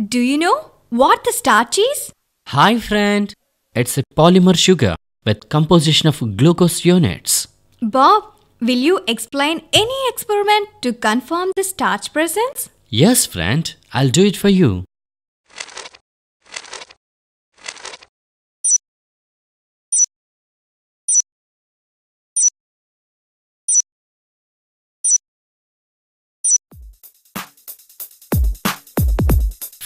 Do you know what the starch is? Hi friend, it's a polymer sugar with composition of glucose units. Bob, will you explain any experiment to confirm the starch presence? Yes friend, I'll do it for you.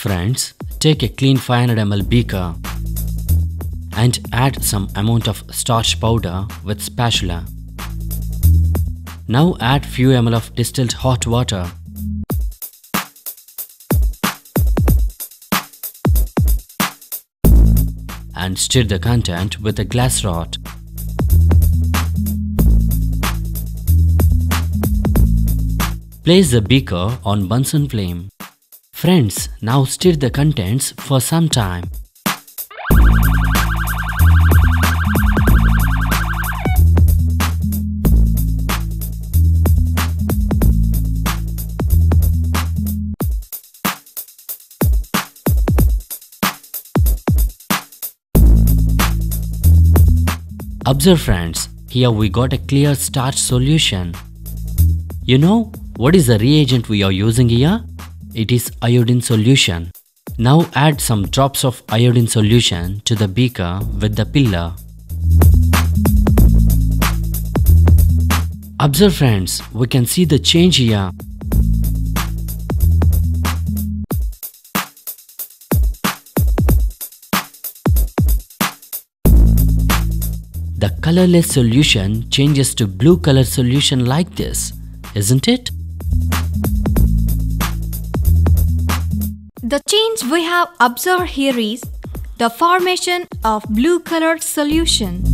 Friends, take a clean 500 ml beaker and add some amount of starch powder with spatula. Now add few ml of distilled hot water. And stir the content with a glass rod. Place the beaker on Bunsen flame. Friends, now stir the contents for some time. Observe friends, here we got a clear starch solution. You know what is the reagent we are using here? It is iodine solution. Now add some drops of iodine solution to the beaker with the pillar. Observe friends, we can see the change here. The colorless solution changes to blue color solution like this, isn't it? The change we have observed here is the formation of blue colored solution.